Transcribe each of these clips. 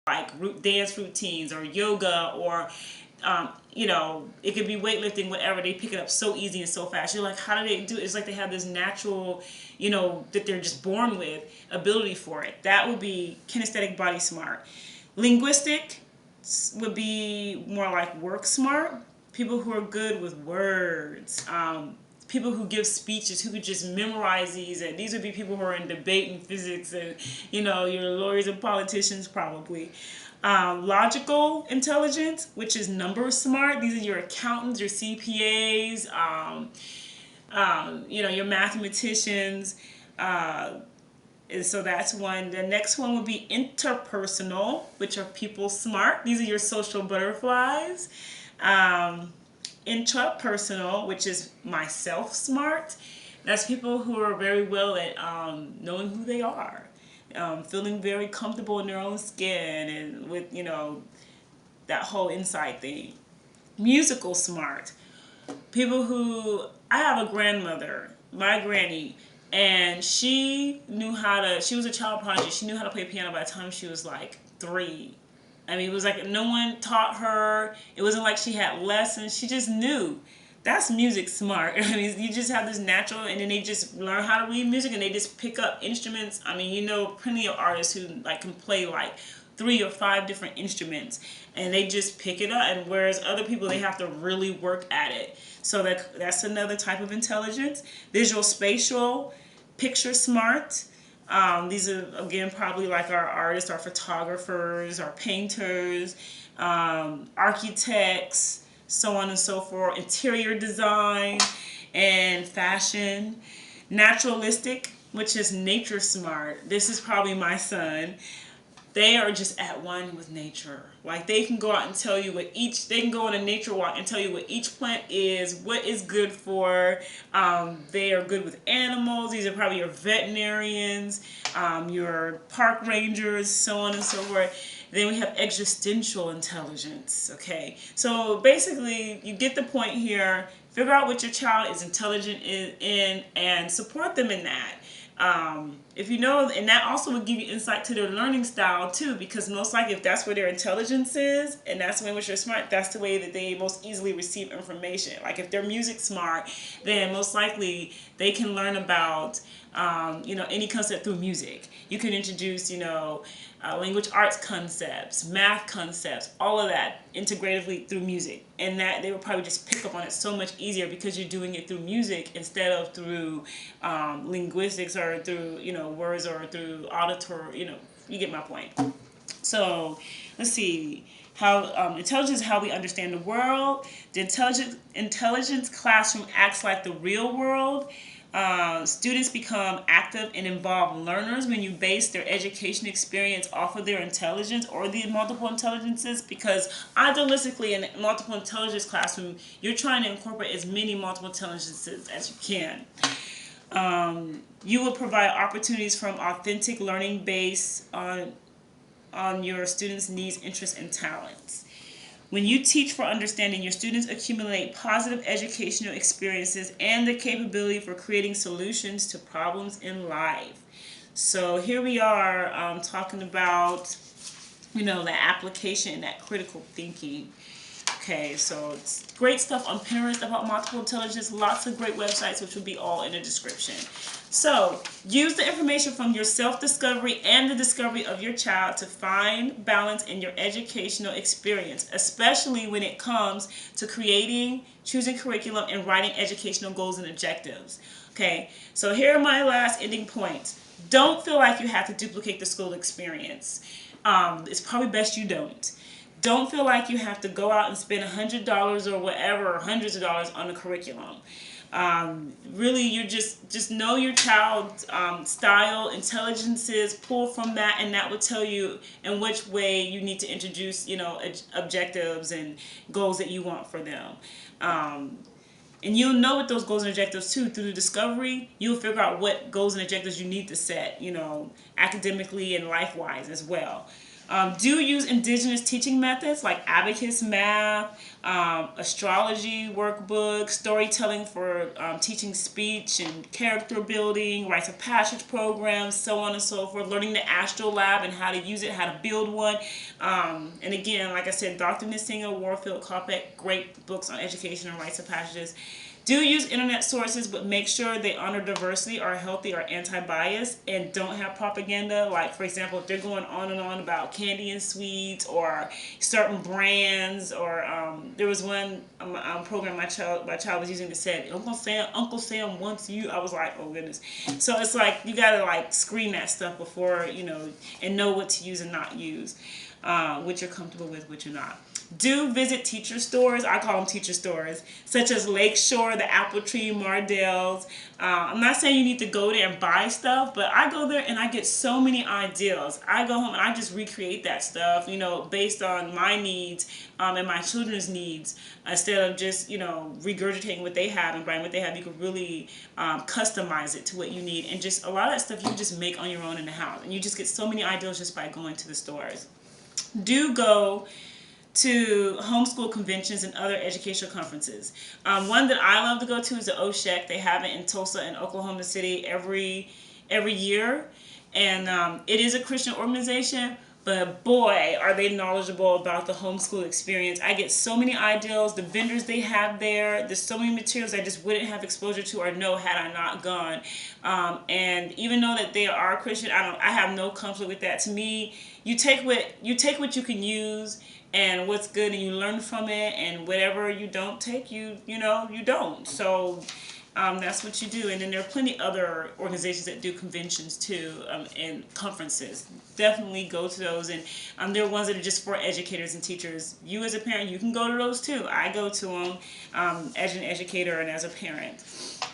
like dance routines or yoga or you know, it could be weightlifting, whatever. They pick it up so easy and so fast. You're like, how do they do it? It's like they have this natural, you know, that they're just born with ability for it. That would be kinesthetic body smart. Linguistic would be more like work smart. People who are good with words. People who give speeches, who could just memorize these, and these would be people who are in debate and physics, and you know, your lawyers and politicians probably. Logical intelligence, which is number smart. These are your accountants, your CPAs, you know, your mathematicians. And so that's one. The next one would be interpersonal, which are people smart. These are your social butterflies. Intrapersonal, which is myself smart. That's people who are very well at knowing who they are, feeling very comfortable in their own skin, and with, you know, that whole inside thing. Musical smart. People who, I have a grandmother, my granny, and she was a child prodigy. She knew how to play piano by the time she was like 3. I mean, it was like no one taught her. It wasn't like she had lessons. She just knew. That's music smart. I mean, you just have this natural, and then they just learn how to read music, and they just pick up instruments. I mean, you know, plenty of artists who like can play like 3 or 5 different instruments, and they just pick it up. And whereas other people, they have to really work at it. So that's another type of intelligence. Visual spatial, picture smart. These are, again, probably like our artists, our photographers, our painters, architects, so on and so forth. Interior design and fashion. Naturalistic, which is nature smart. This is probably my son. They are just at one with nature. Like, they can go out and tell you they can go on a nature walk and tell you what each plant is, what is good for. They are good with animals. These are probably your veterinarians, your park rangers, so on and so forth. Then we have existential intelligence, okay? So basically, you get the point here. Figure out what your child is intelligent in and support them in that. If you know, and that also would give you insight to their learning style too, because most likely if that's where their intelligence is and that's the way in which they're smart, that's the way that they most easily receive information. Like if they're music smart, then most likely they can learn about you know, any concept through music. You can introduce, you know, language arts concepts, math concepts, all of that integratively through music, and that they will probably just pick up on it so much easier because you're doing it through music instead of through linguistics or through, you know, words or through auditory. You know, you get my point. So let's see. How intelligence is how we understand the world. The intelligence classroom acts like the real world. Students become active and involved learners when you base their education experience off of their intelligence or the multiple intelligences, because idealistically in a multiple intelligence classroom, you're trying to incorporate as many multiple intelligences as you can. You will provide opportunities from authentic learning based on your students' needs, interests, and talents. When you teach for understanding, your students accumulate positive educational experiences and the capability for creating solutions to problems in life. So here we are talking about, you know, the application and that critical thinking. Okay, so it's great stuff on Pinterest about multiple intelligence. Lots of great websites, which will be all in the description. So use the information from your self-discovery and the discovery of your child to find balance in your educational experience, especially when it comes to creating, choosing curriculum, and writing educational goals and objectives. Okay, so here are my last ending points. Don't feel like you have to duplicate the school experience. It's probably best you don't. Don't feel like you have to go out and spend $100 or whatever, or hundreds of dollars on the curriculum. Really, you just know your child's style, intelligences, pull from that, and that will tell you in which way you need to introduce, you know, objectives and goals that you want for them. And you'll know what those goals and objectives too through the discovery. You'll figure out what goals and objectives you need to set, you know, academically and life-wise as well. Do use indigenous teaching methods like abacus math, astrology workbooks, storytelling for teaching speech and character building, rites of passage programs, so on and so forth, learning the Astro Lab and how to use it, how to build one. And again, like I said, Dr. Nisinga, Warfield, Koppek, great books on education and rites of passages. Do use internet sources, but make sure they honor diversity, are healthy, are anti-bias, and don't have propaganda. Like, for example, if they're going on and on about candy and sweets or certain brands, or there was one program my child was using that said, Uncle Sam wants you. I was like, oh goodness. So it's like you gotta like screen that stuff before, you know, and know what to use and not use, which you're comfortable with, which you're not. Do visit teacher stores. I call them teacher stores, such as Lakeshore, the Apple Tree, Mardell's. I'm not saying you need to go there and buy stuff, but I go there and I get so many ideas. I go home and I just recreate that stuff, you know, based on my needs and my children's needs, instead of just, you know, regurgitating what they have and buying what they have. You can really customize it to what you need, and just a lot of that stuff you just make on your own in the house, and you just get so many ideas just by going to the stores. Do go to homeschool conventions and other educational conferences. One that I love to go to is the OSHEC. They have it in Tulsa and Oklahoma City every year, and it is a Christian organization, but boy, are they knowledgeable about the homeschool experience. I get so many ideas, the vendors they have there, there's so many materials I just wouldn't have exposure to or know had I not gone. And even though that they are Christian, I have no conflict with that. To me, you take what you can use and what's good, and you learn from it, and whatever you don't take, you don't. So that's what you do. And then there are plenty other organizations that do conventions too, and conferences. Definitely go to those. And there are ones that are just for educators and teachers. You as a parent, you can go to those too. I go to them as an educator and as a parent.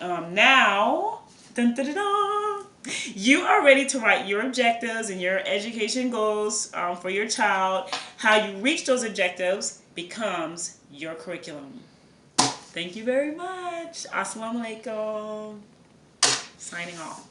Now, dun, dun, dun, dun, you are ready to write your objectives and your education goals for your child. How you reach those objectives becomes your curriculum. Thank you very much. Assalamu alaikum. Signing off.